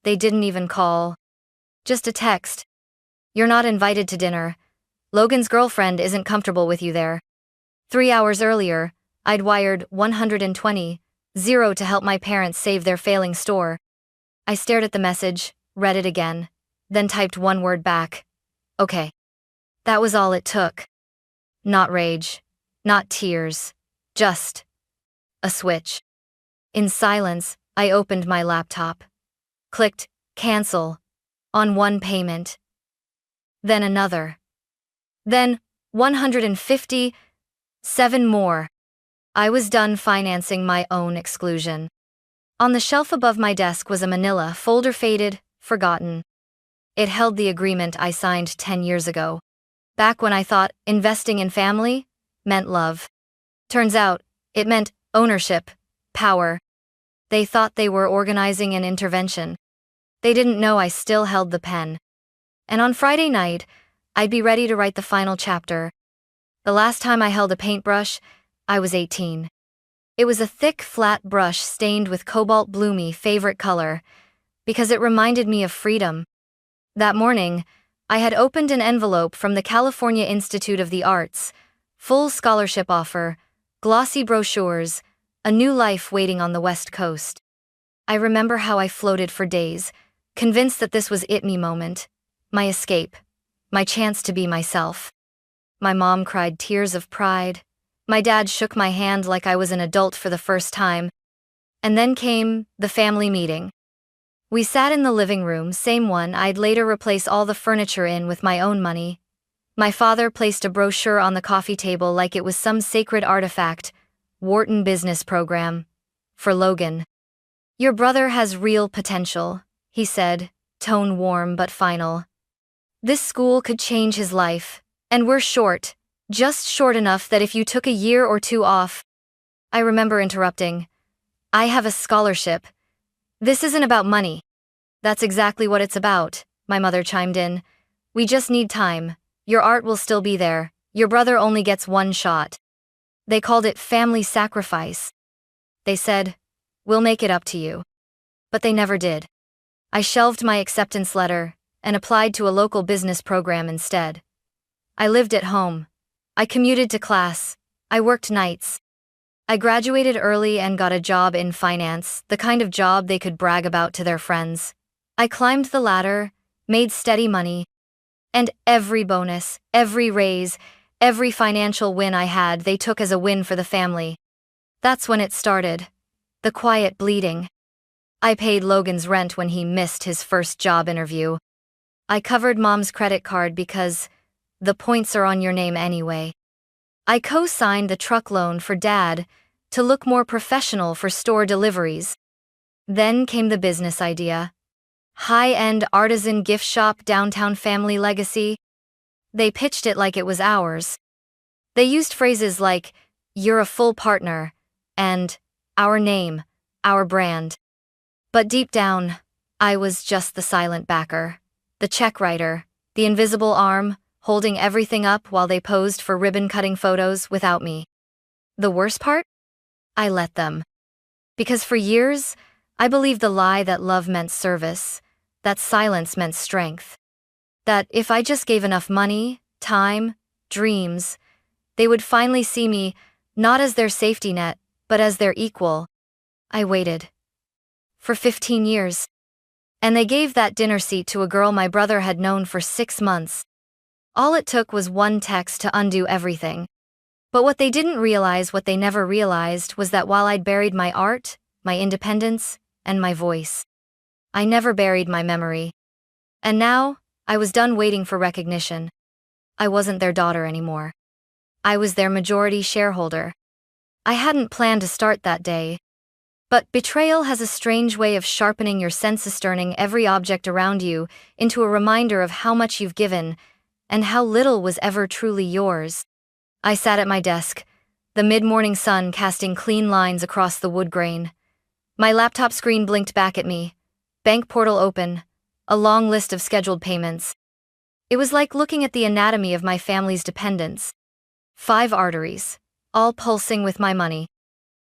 They didn't even call. Just a text. You're not invited to dinner. Logan's girlfriend isn't comfortable with you there. 3 hours earlier, I'd wired 120 to help my parents save their failing store. I stared at the message, read it again, then typed one word back. Okay. That was all it took. Not rage, not tears, just a switch. In silence, I opened my laptop. Clicked cancel on one payment. Then another. Then 157 more. I was done financing my own exclusion. On the shelf above my desk was a manila folder, faded, forgotten. It held the agreement I signed 10 years ago. Back when I thought investing in family meant love. Turns out, it meant ownership, power. They thought they were organizing an intervention. They didn't know I still held the pen. And on Friday night, I'd be ready to write the final chapter. The last time I held a paintbrush, I was 18. It was a thick, flat brush stained with cobalt blue, favorite color, because it reminded me of freedom. That morning, I had opened an envelope from the California Institute of the Arts, full scholarship offer, glossy brochures, a new life waiting on the West Coast. I remember how I floated for days, convinced that this was it, me moment, my escape, my chance to be myself. My mom cried tears of pride. My dad shook my hand like I was an adult for the first time. And then came the family meeting. We sat in the living room, same one I'd later replace all the furniture in with my own money. My father placed a brochure on the coffee table like it was some sacred artifact, Wharton Business Program. For Logan. Your brother has real potential, he said, tone warm but final. This school could change his life, and we're short, just short enough that if you took a year or two off. I remember interrupting. I have a scholarship. This isn't about money. That's exactly what it's about, my mother chimed in. We just need time. Your art will still be there. Your brother only gets one shot. They called it family sacrifice. They said, we'll make it up to you. But they never did. I shelved my acceptance letter and applied to a local business program instead. I lived at home. I commuted to class. I worked nights. I graduated early and got a job in finance, the kind of job they could brag about to their friends. I climbed the ladder, made steady money, and every bonus, every raise, every financial win I had, they took as a win for the family. That's when it started. The quiet bleeding. I paid Logan's rent when he missed his first job interview. I covered Mom's credit card because the points are on your name anyway. I co-signed the truck loan for Dad to look more professional for store deliveries. Then came the business idea. High-end artisan gift shop, downtown, family legacy. They pitched it like it was ours. They used phrases like, you're a full partner, and our name, our brand. But deep down, I was just the silent backer, the check writer, the invisible arm, holding everything up while they posed for ribbon-cutting photos without me. The worst part? I let them. Because for years, I believed the lie that love meant service, that silence meant strength. That if I just gave enough money, time, dreams, they would finally see me, not as their safety net, but as their equal. I waited. For 15 years. And they gave that dinner seat to a girl my brother had known for 6 months. All it took was one text to undo everything. But what they didn't realize, what they never realized, was that while I'd buried my art, my independence, and my voice, I never buried my memory. And now, I was done waiting for recognition. I wasn't their daughter anymore. I was their majority shareholder. I hadn't planned to start that day. But betrayal has a strange way of sharpening your senses, turning every object around you into a reminder of how much you've given, and how little was ever truly yours. I sat at my desk, the mid-morning sun casting clean lines across the wood grain. My laptop screen blinked back at me. Bank portal open, a long list of scheduled payments. It was like looking at the anatomy of my family's dependence. 5 arteries, all pulsing with my money.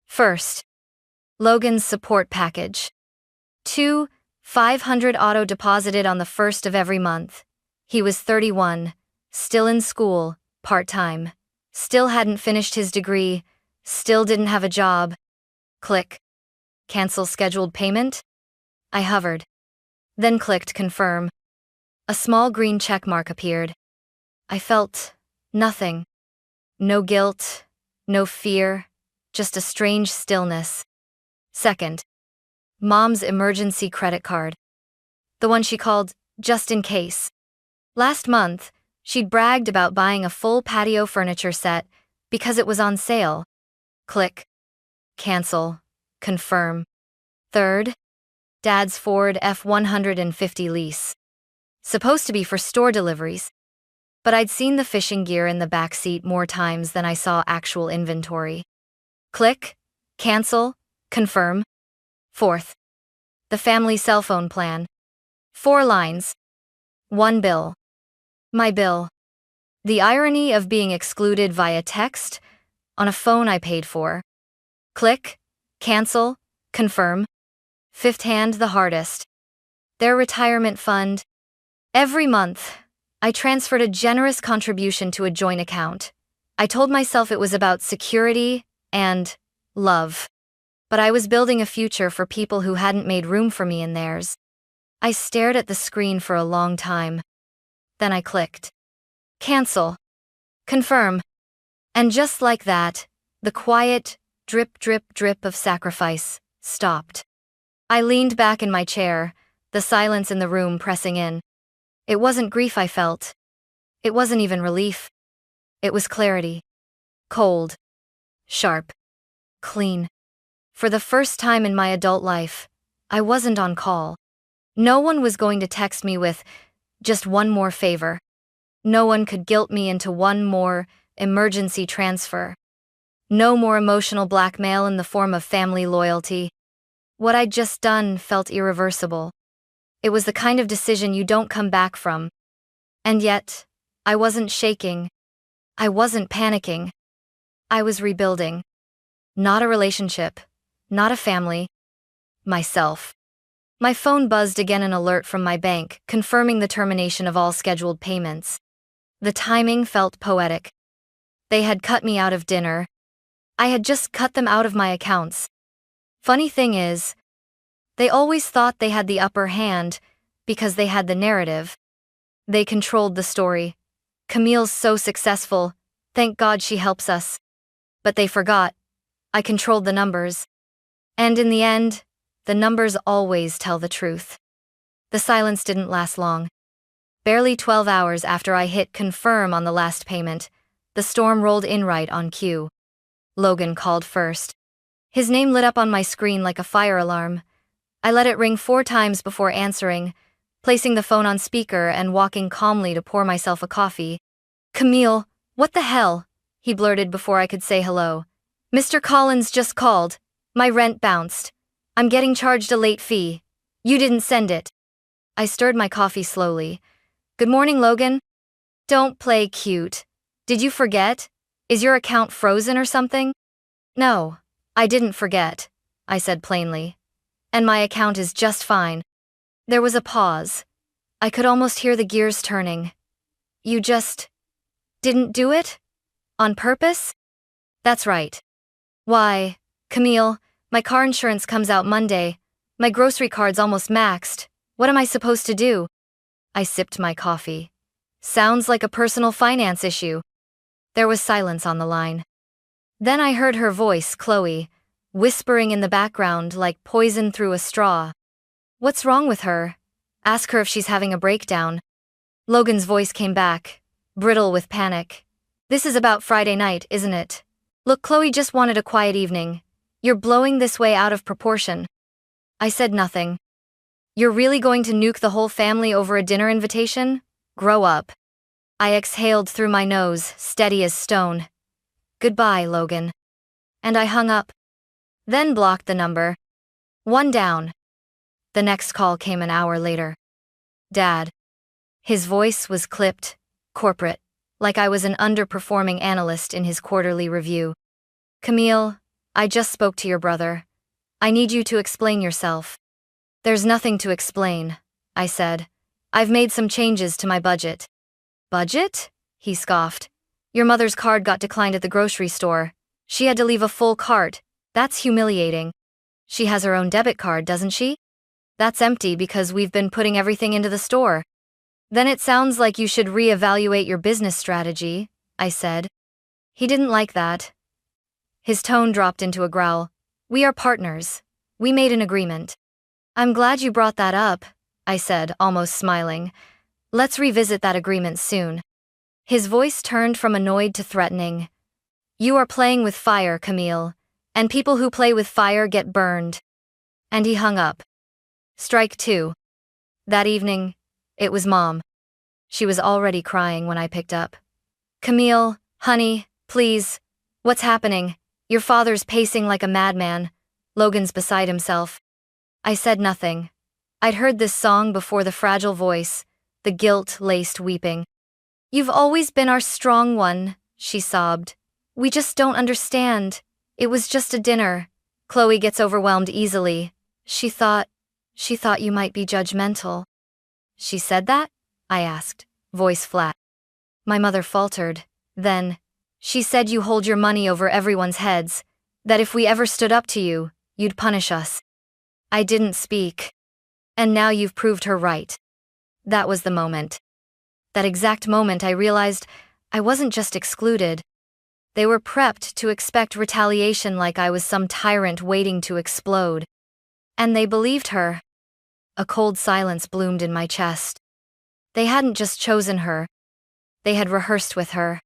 First, Logan's support package. 2, 500 auto-deposited on the first of every month. He was 31, still in school, part-time. Still hadn't finished his degree, still didn't have a job. Click. Cancel scheduled payment? I hovered. Then clicked confirm. A small green check mark appeared. I felt nothing. No guilt, no fear, just a strange stillness. Second. Mom's emergency credit card. The one she called just in case. Last month, she'd bragged about buying a full patio furniture set because it was on sale. Click. Cancel. Confirm. Third. Dad's Ford F-150 lease. Supposed to be for store deliveries. But I'd seen the fishing gear in the back seat more times than I saw actual inventory. Click. Cancel. Confirm. Fourth. The family cell phone plan. 4 lines. 1 bill. My bill. The irony of being excluded via text on a phone I paid for. Click. Cancel. Confirm. Fifth hand the hardest. Their retirement fund. Every month, I transferred a generous contribution to a joint account. I told myself it was about security and love. But I was building a future for people who hadn't made room for me in theirs. I stared at the screen for a long time. Then I clicked. Cancel. Confirm. And just like that, the quiet, drip, drip, drip of sacrifice stopped. I leaned back in my chair, the silence in the room pressing in. It wasn't grief I felt. It wasn't even relief. It was clarity. Cold. Sharp. Clean. For the first time in my adult life, I wasn't on call. No one was going to text me with just one more favor. No one could guilt me into one more emergency transfer. No more emotional blackmail in the form of family loyalty. What I'd just done felt irreversible. It was the kind of decision you don't come back from. And yet, I wasn't shaking. I wasn't panicking. I was rebuilding. Not a relationship. Not a family. Myself. My phone buzzed again, an alert from my bank, confirming the termination of all scheduled payments. The timing felt poetic. They had cut me out of dinner. I had just cut them out of my accounts. Funny thing is, they always thought they had the upper hand because they had the narrative. They controlled the story. Camille's so successful, thank God she helps us. But they forgot. I controlled the numbers. And in the end, the numbers always tell the truth. The silence didn't last long. Barely 12 hours after I hit confirm on the last payment, the storm rolled in right on cue. Logan called first. His name lit up on my screen like a fire alarm. I let it ring 4 times before answering, placing the phone on speaker and walking calmly to pour myself a coffee. "Camille, what the hell?" he blurted before I could say hello. "Mr. Collins just called. My rent bounced. I'm getting charged a late fee. You didn't send it." I stirred my coffee slowly. "Good morning, Logan." "Don't play cute. Did you forget? Is your account frozen or something?" "No, I didn't forget," I said plainly. "And my account is just fine." There was a pause. I could almost hear the gears turning. "You just didn't do it? On purpose?" "That's right." "Why, Camille, my car insurance comes out Monday. My grocery card's almost maxed. What am I supposed to do?" I sipped my coffee. "Sounds like a personal finance issue." There was silence on the line. Then I heard her voice, Chloe, whispering in the background like poison through a straw. "What's wrong with her? Ask her if she's having a breakdown." Logan's voice came back, brittle with panic. "This is about Friday night, isn't it? Look, Chloe just wanted a quiet evening. You're blowing this way out of proportion." I said nothing. "You're really going to nuke the whole family over a dinner invitation? Grow up." I exhaled through my nose, steady as stone. "Goodbye, Logan." And I hung up. Then blocked the number. One down. The next call came an hour later. "Dad." His voice was clipped, corporate, like I was an underperforming analyst in his quarterly review. "Camille, I just spoke to your brother. I need you to explain yourself." There's nothing to explain, I said. I've made some changes to my budget. Budget? He scoffed. Your mother's card got declined at the grocery store. She had to leave a full cart. That's humiliating. She has her own debit card, doesn't she? That's empty because we've been putting everything into the store. Then it sounds like you should reevaluate your business strategy, I said. He didn't like that. His tone dropped into a growl. We are partners. We made an agreement. I'm glad you brought that up, I said, almost smiling. Let's revisit that agreement soon. His voice turned from annoyed to threatening. You are playing with fire, Camille, and people who play with fire get burned. And he hung up. Strike two. That evening, it was Mom. She was already crying when I picked up. Camille, honey, please. What's happening? Your father's pacing like a madman. Logan's beside himself. I said nothing. I'd heard this song before, the fragile voice, the guilt-laced weeping. You've always been our strong one, she sobbed. We just don't understand. It was just a dinner. Chloe gets overwhelmed easily. She thought you might be judgmental. She said that? I asked, voice flat. My mother faltered. Then, she said you hold your money over everyone's heads, that if we ever stood up to you, you'd punish us. I didn't speak. And now you've proved her right. That was the moment. That exact moment I realized I wasn't just excluded. They were prepped to expect retaliation, like I was some tyrant waiting to explode. And they believed her. A cold silence bloomed in my chest. They hadn't just chosen her. They had rehearsed with her.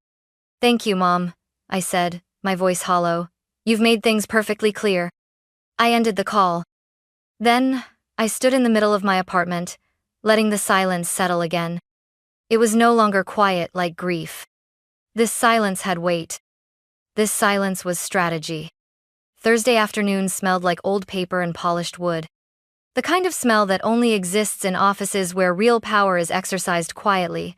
Thank you, Mom, I said, my voice hollow. You've made things perfectly clear. I ended the call. Then, I stood in the middle of my apartment, letting the silence settle again. It was no longer quiet like grief. This silence had weight. This silence was strategy. Thursday afternoons smelled like old paper and polished wood. The kind of smell that only exists in offices where real power is exercised quietly.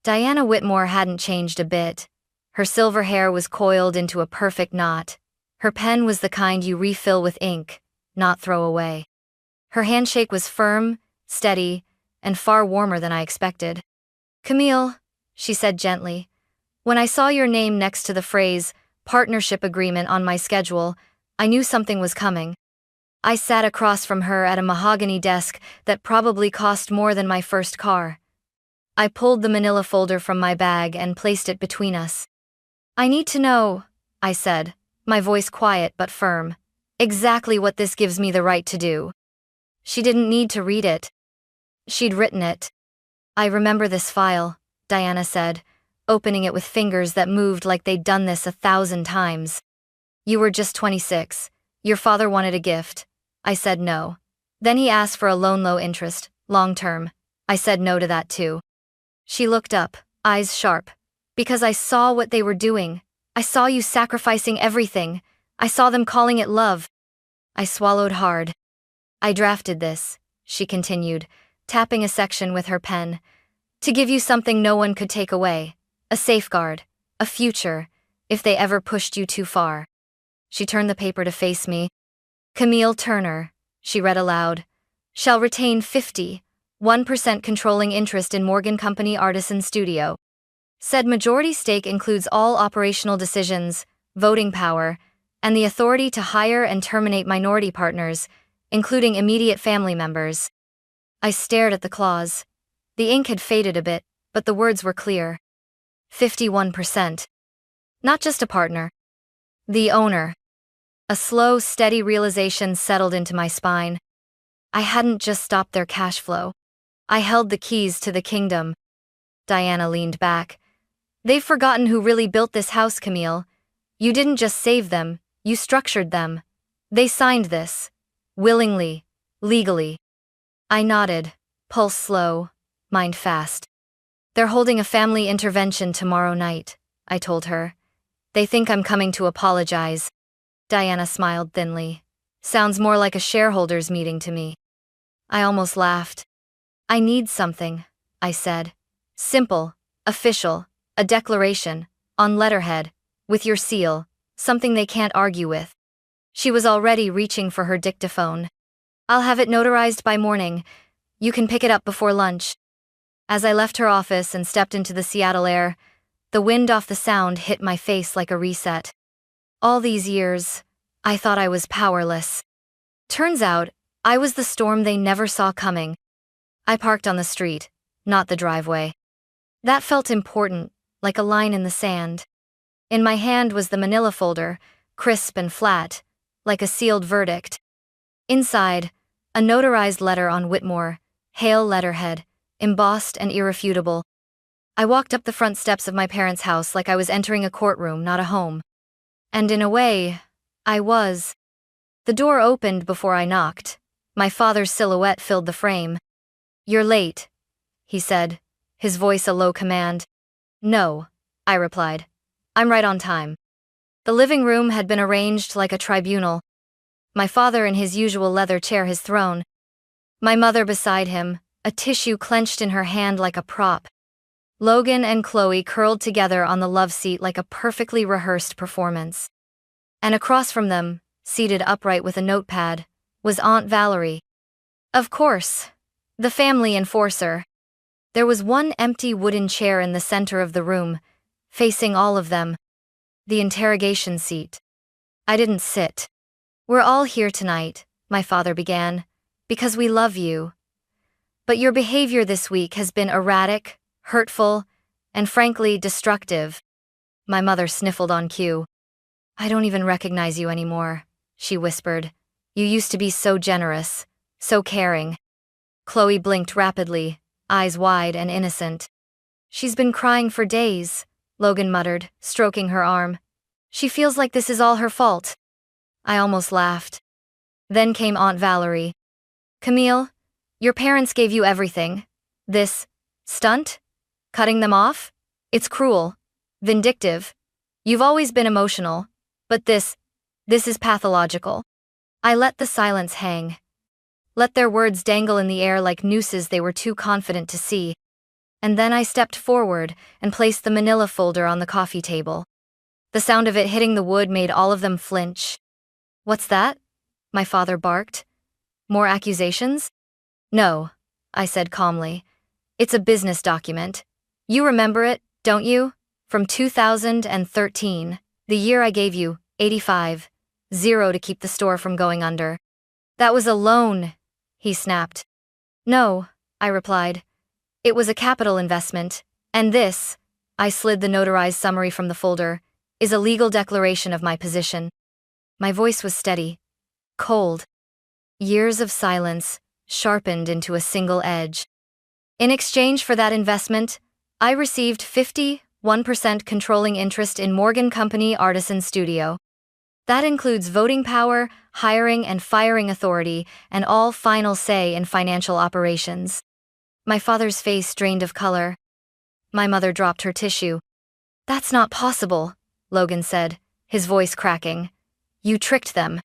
Diana Whitmore hadn't changed a bit. Her silver hair was coiled into a perfect knot. Her pen was the kind you refill with ink, not throw away. Her handshake was firm, steady, and far warmer than I expected. Camille, she said gently, when I saw your name next to the phrase, partnership agreement on my schedule, I knew something was coming. I sat across from her at a mahogany desk that probably cost more than my first car. I pulled the manila folder from my bag and placed it between us. I need to know, I said, my voice quiet but firm, exactly what this gives me the right to do. She didn't need to read it. She'd written it. I remember this file, Diana said, opening it with fingers that moved like they'd done this 1,000 times. You were just 26. Your father wanted a gift. I said no. Then he asked for a loan, low interest, long term. I said no to that too. She looked up, eyes sharp. Because I saw what they were doing. I saw you sacrificing everything. I saw them calling it love. I swallowed hard. I drafted this, she continued, tapping a section with her pen, to give you something no one could take away, a safeguard, a future, if they ever pushed you too far. She turned the paper to face me. Camille Turner, she read aloud, shall retain 51% controlling interest in Morgan Company Artisan Studio. Said majority stake includes all operational decisions, voting power, and the authority to hire and terminate minority partners, including immediate family members. I stared at the clause. The ink had faded a bit, but the words were clear. 51%. Not just a partner. The owner. A slow, steady realization settled into my spine. I hadn't just stopped their cash flow. I held the keys to the kingdom. Diana leaned back. They've forgotten who really built this house, Camille. You didn't just save them, you structured them. They signed this. Willingly. Legally. I nodded, pulse slow, mind fast. They're holding a family intervention tomorrow night, I told her. They think I'm coming to apologize. Diana smiled thinly. Sounds more like a shareholders meeting to me. I almost laughed. I need something, I said. Simple, official, a declaration, on letterhead, with your seal, something they can't argue with. She was already reaching for her dictaphone. I'll have it notarized by morning. You can pick it up before lunch. As I left her office and stepped into the Seattle air, the wind off the sound hit my face like a reset. All these years, I thought I was powerless. Turns out, I was the storm they never saw coming. I parked on the street, not the driveway. That felt important, like a line in the sand. In my hand was the manila folder, crisp and flat, like a sealed verdict. Inside, a notarized letter on Whitmore, Hale letterhead, embossed and irrefutable. I walked up the front steps of my parents' house like I was entering a courtroom, not a home. And in a way, I was. The door opened before I knocked. My father's silhouette filled the frame. "You're late," he said, his voice a low command. "No," I replied. "I'm right on time." The living room had been arranged like a tribunal. My father in his usual leather chair, his throne. My mother beside him, a tissue clenched in her hand like a prop. Logan and Chloe curled together on the love seat like a perfectly rehearsed performance. And across from them, seated upright with a notepad, was Aunt Valerie. Of course, the family enforcer. There was one empty wooden chair in the center of the room, facing all of them. The interrogation seat. I didn't sit. "We're all here tonight," my father began, "because we love you. But your behavior this week has been erratic, hurtful, and frankly destructive." My mother sniffled on cue. "I don't even recognize you anymore," she whispered. "You used to be so generous, so caring." Chloe blinked rapidly, eyes wide and innocent. "She's been crying for days," Logan muttered, stroking her arm. "She feels like this is all her fault." I almost laughed. Then came Aunt Valerie. "Camille, your parents gave you everything. This stunt? Cutting them off? It's cruel, vindictive. You've always been emotional, but this is pathological." I let the silence hang. Let their words dangle in the air like nooses they were too confident to see. And then I stepped forward and placed the manila folder on the coffee table. The sound of it hitting the wood made all of them flinch. "What's that?" my father barked. "More accusations?" "No," I said calmly. "It's a business document. You remember it, don't you? From 2013, the year I gave you, 85,000 to keep the store from going under. That was a loan," he snapped. "No," I replied. "It was a capital investment, and this," I slid the notarized summary from the folder, "is a legal declaration of my position." My voice was steady, cold. Years of silence, sharpened into a single edge. "In exchange for that investment, I received 51% controlling interest in Morgan Company Artisan Studio. That includes voting power, hiring and firing authority, and all final say in financial operations." My father's face drained of color. My mother dropped her tissue. "That's not possible," Logan said, his voice cracking. "You tricked them."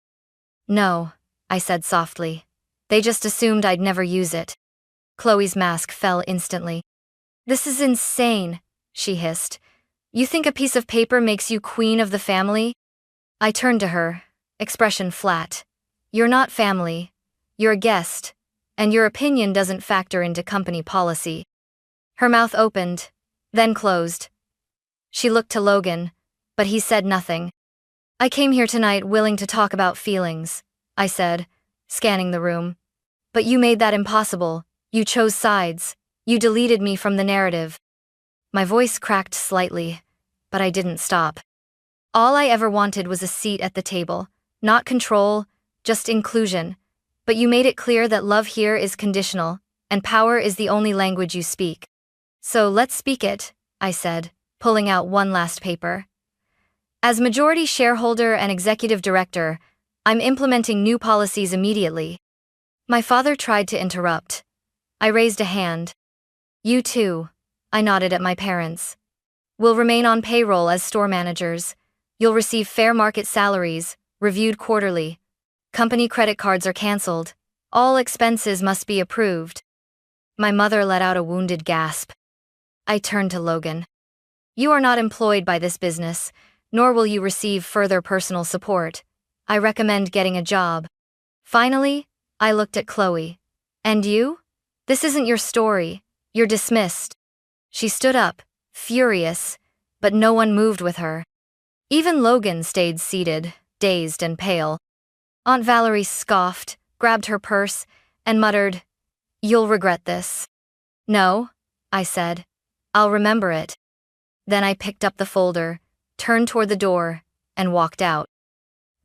"No," I said softly. "They just assumed I'd never use it." Chloe's mask fell instantly. "This is insane," she hissed. "You think a piece of paper makes you queen of the family?" I turned to her, expression flat. "You're not family. You're a guest, and your opinion doesn't factor into company policy." Her mouth opened, then closed. She looked to Logan, but he said nothing. "I came here tonight willing to talk about feelings," I said, scanning the room. "But you made that impossible. You chose sides. You deleted me from the narrative." My voice cracked slightly, but I didn't stop. "All I ever wanted was a seat at the table, not control, just inclusion. But you made it clear that love here is conditional, and power is the only language you speak. So let's speak it," I said, pulling out one last paper. "As majority shareholder and executive director, I'm implementing new policies immediately." My father tried to interrupt. I raised a hand. "You too," I nodded at my parents. "Will remain on payroll as store managers. You'll receive fair market salaries, reviewed quarterly. Company credit cards are canceled. All expenses must be approved." My mother let out a wounded gasp. I turned to Logan. "You are not employed by this business, nor will you receive further personal support. I recommend getting a job." Finally, I looked at Chloe. And you? This isn't your story. You're dismissed. She stood up, furious, but no one moved with her. Even Logan stayed seated, dazed and pale. Aunt Valerie scoffed, grabbed her purse, and muttered, "You'll regret this." "No," I said. "I'll remember it." Then I picked up the folder, turned toward the door, and walked out.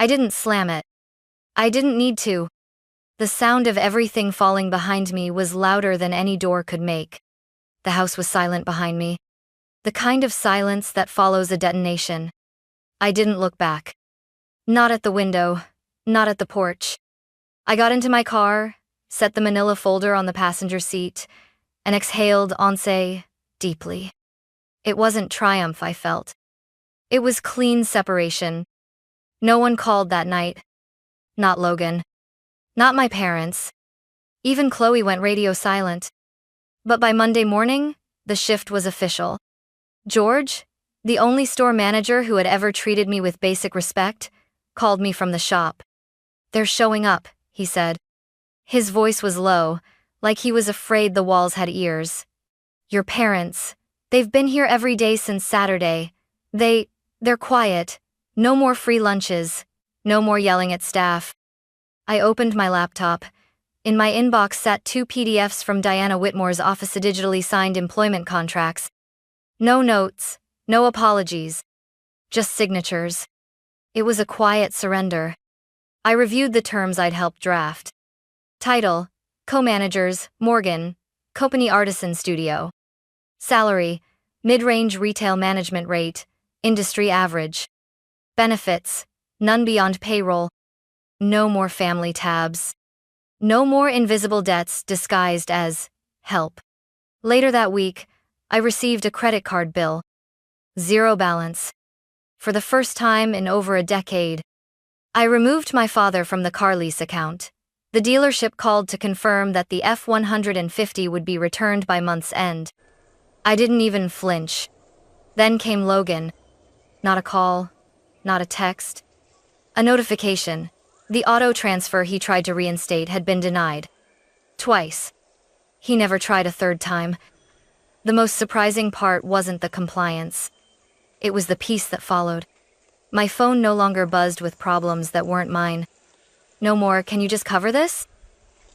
I didn't slam it. I didn't need to. The sound of everything falling behind me was louder than any door could make. The house was silent behind me. The kind of silence that follows a detonation. I didn't look back. Not at the window, not at the porch. I got into my car, set the manila folder on the passenger seat, and exhaled once deeply. It wasn't triumph I felt. It was clean separation. No one called that night. Not Logan. Not my parents. Even Chloe went radio silent. But by Monday morning, the shift was official. George, the only store manager who had ever treated me with basic respect, called me from the shop. "They're showing up," he said. His voice was low, like he was afraid the walls had ears. "Your parents, they've been here every day since Saturday. They're quiet. No more free lunches. No more yelling at staff." I opened my laptop. In my inbox sat 2 PDFs from Diana Whitmore's office, digitally signed employment contracts. No notes, no apologies. Just signatures. It was a quiet surrender. I reviewed the terms I'd helped draft. Title: Co-managers, Morgan, Company Artisan Studio. Salary: mid-range retail management rate, industry average. Benefits: none beyond payroll. No more family tabs. No more invisible debts disguised as help. Later that week, I received a credit card bill. Zero balance. For the first time in over a decade. I removed my father from the car lease account. The dealership called to confirm that the F-150 would be returned by month's end. I didn't even flinch. Then came Logan. Not a call, not a text. A notification. The auto transfer he tried to reinstate had been denied. Twice. He never tried a third time. The most surprising part wasn't the compliance. It was the peace that followed. My phone no longer buzzed with problems that weren't mine. No more, "Can you just cover this?"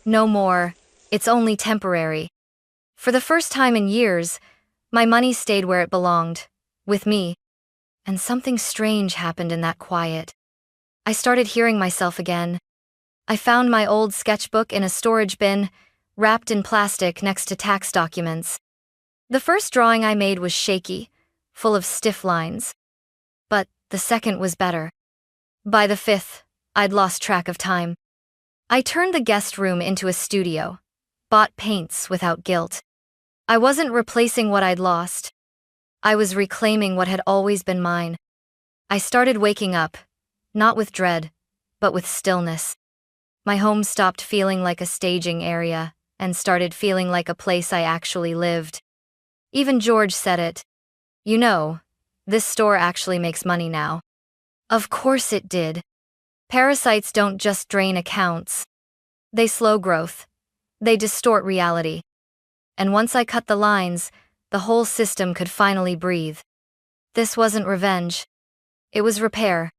No more, "It's only temporary." For the first time in years, my money stayed where it belonged, with me. And something strange happened in that quiet. I started hearing myself again. I found my old sketchbook in a storage bin, wrapped in plastic next to tax documents. The first drawing I made was shaky, full of stiff lines. But the second was better. By the fifth, I'd lost track of time. I turned the guest room into a studio, bought paints without guilt. I wasn't replacing what I'd lost. I was reclaiming what had always been mine. I started waking up, not with dread, but with stillness. My home stopped feeling like a staging area and started feeling like a place I actually lived. Even George said it. "You know, this store actually makes money now." Of course it did. Parasites don't just drain accounts. They slow growth. They distort reality. And once I cut the lines, the whole system could finally breathe. This wasn't revenge. It was repair.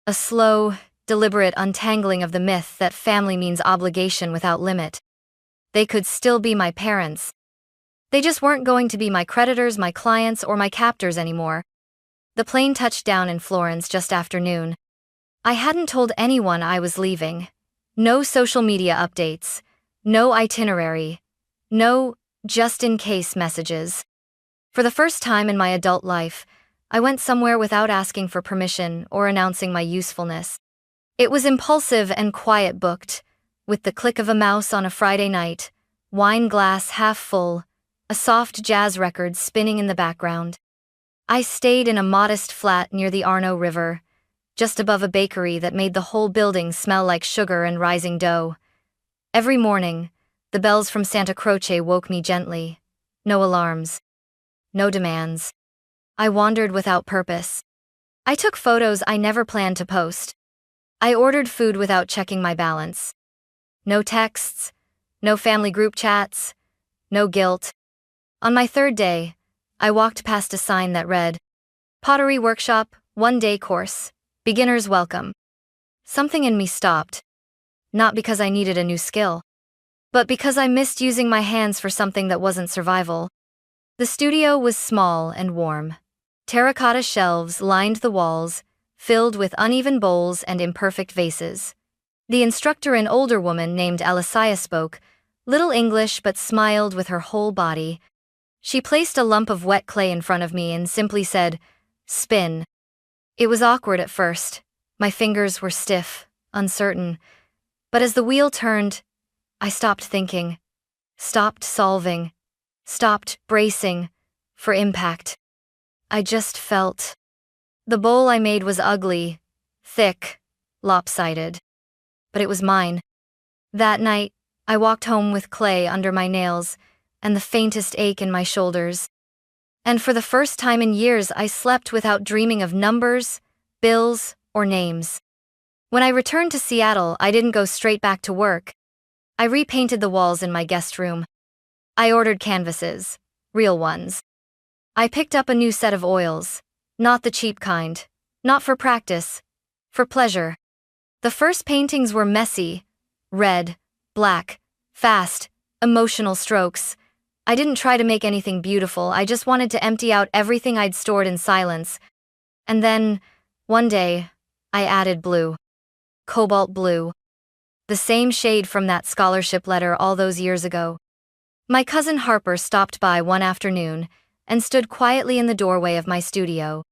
A slow, deliberate untangling of the myth that family means obligation without limit. They could still be my parents. They just weren't going to be my creditors, my clients, or my captors anymore. The plane touched down in Florence just after noon. I hadn't told anyone I was leaving. No social media updates. No itinerary. No just-in-case messages. For the first time in my adult life, I went somewhere without asking for permission or announcing my usefulness. It was impulsive and quiet, booked, with the click of a mouse on a Friday night, wine glass half full, a soft jazz record spinning in the background. I stayed in a modest flat near the Arno River, just above a bakery that made the whole building smell like sugar and rising dough. Every morning, the bells from Santa Croce woke me gently. No alarms. No demands. I wandered without purpose. I took photos I never planned to post. I ordered food without checking my balance. No texts, no family group chats, no guilt. On my third day, I walked past a sign that read, Pottery Workshop, 1-day course, beginner's welcome. Something in me stopped. Not because I needed a new skill, but because I missed using my hands for something that wasn't survival. The studio was small and warm. Terracotta shelves lined the walls, filled with uneven bowls and imperfect vases. The instructor, an older woman named Alicia, spoke little English but smiled with her whole body. She placed a lump of wet clay in front of me and simply said, "Spin." It was awkward at first. My fingers were stiff, uncertain. But as the wheel turned, I stopped thinking, stopped solving, stopped bracing for impact. I just felt. The bowl I made was ugly, thick, lopsided. But it was mine. That night, I walked home with clay under my nails and the faintest ache in my shoulders. And for the first time in years, I slept without dreaming of numbers, bills, or names. When I returned to Seattle, I didn't go straight back to work. I repainted the walls in my guest room. I ordered canvases, real ones. I picked up a new set of oils, not the cheap kind, not for practice, for pleasure. The first paintings were messy, red, black, fast, emotional strokes. I didn't try to make anything beautiful, I just wanted to empty out everything I'd stored in silence. And then, one day, I added blue. Cobalt blue. The same shade from that scholarship letter all those years ago. My cousin Harper stopped by one afternoon and stood quietly in the doorway of my studio.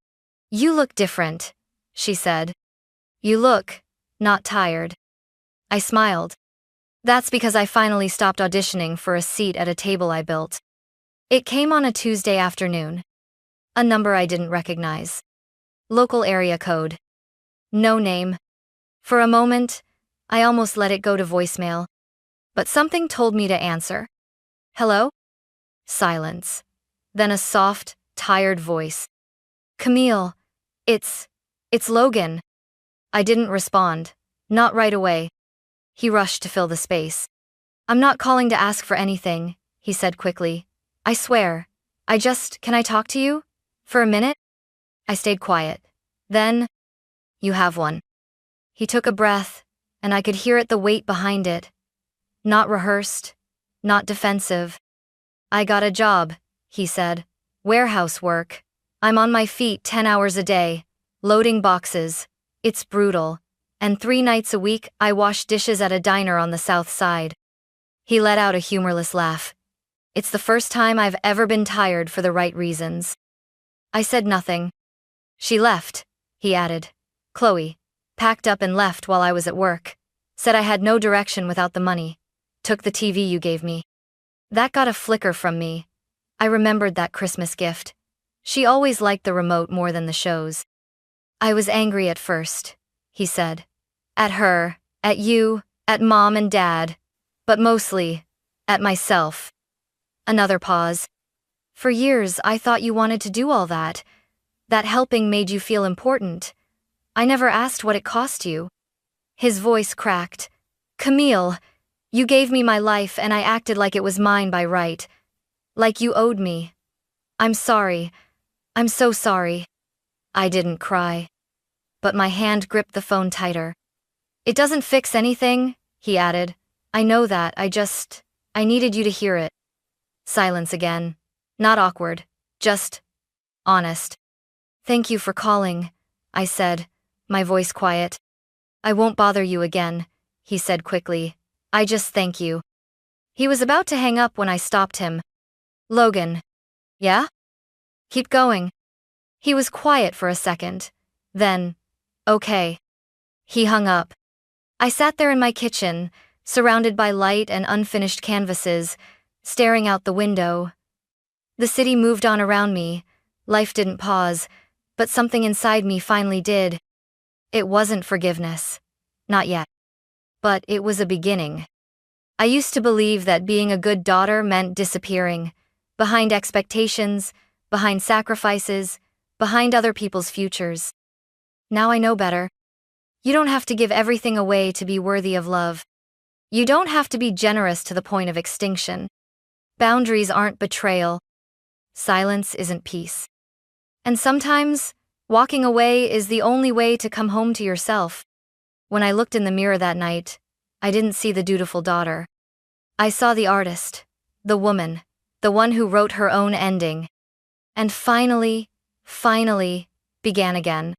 "You look different," she said. "You look not tired." I smiled. That's because I finally stopped auditioning for a seat at a table I built. It came on a Tuesday afternoon. A number I didn't recognize. Local area code. No name. For a moment, I almost let it go to voicemail. But something told me to answer. "Hello?" Silence. Then a soft, tired voice. "Camille, it's Logan." I didn't respond. Not right away. He rushed to fill the space. "I'm not calling to ask for anything," he said quickly. "I swear. Can I talk to you? For a minute?" I stayed quiet. Then, "You have one." He took a breath, and I could hear the weight behind it. Not rehearsed, not defensive. "I got a job," he said. "Warehouse work. I'm on my feet 10 hours a day, loading boxes. It's brutal. And 3 nights a week, I wash dishes at a diner on the South Side." He let out a humorless laugh. "It's the first time I've ever been tired for the right reasons." I said nothing. "She left," he added. "Chloe. Packed up and left while I was at work. Said I had no direction without the money. Took the TV you gave me." That got a flicker from me. I remembered that Christmas gift. She always liked the remote more than the shows. "I was angry at first," he said. "At her, at you, at Mom and Dad. But mostly, at myself." Another pause. "For years I thought you wanted to do all that. That helping made you feel important. I never asked what it cost you." His voice cracked. "Camille, you gave me my life and I acted like it was mine by right. Like you owed me. I'm sorry. I'm so sorry." I didn't cry. But my hand gripped the phone tighter. "It doesn't fix anything," he added. "I know that, I needed you to hear it." Silence again. Not awkward, just honest. "Thank you for calling," I said, my voice quiet. "I won't bother you again," he said quickly. Thank you." He was about to hang up when I stopped him. "Logan." "Yeah?" "Keep going." He was quiet for a second. Then, "Okay." He hung up. I sat there in my kitchen, surrounded by light and unfinished canvases, staring out the window. The city moved on around me. Life didn't pause, but something inside me finally did. It wasn't forgiveness. Not yet. But it was a beginning. I used to believe that being a good daughter meant disappearing, behind expectations, behind sacrifices, behind other people's futures. Now I know better. You don't have to give everything away to be worthy of love. You don't have to be generous to the point of extinction. Boundaries aren't betrayal. Silence isn't peace. And sometimes, walking away is the only way to come home to yourself. When I looked in the mirror that night, I didn't see the dutiful daughter. I saw the artist, the woman, the one who wrote her own ending. And finally, began again.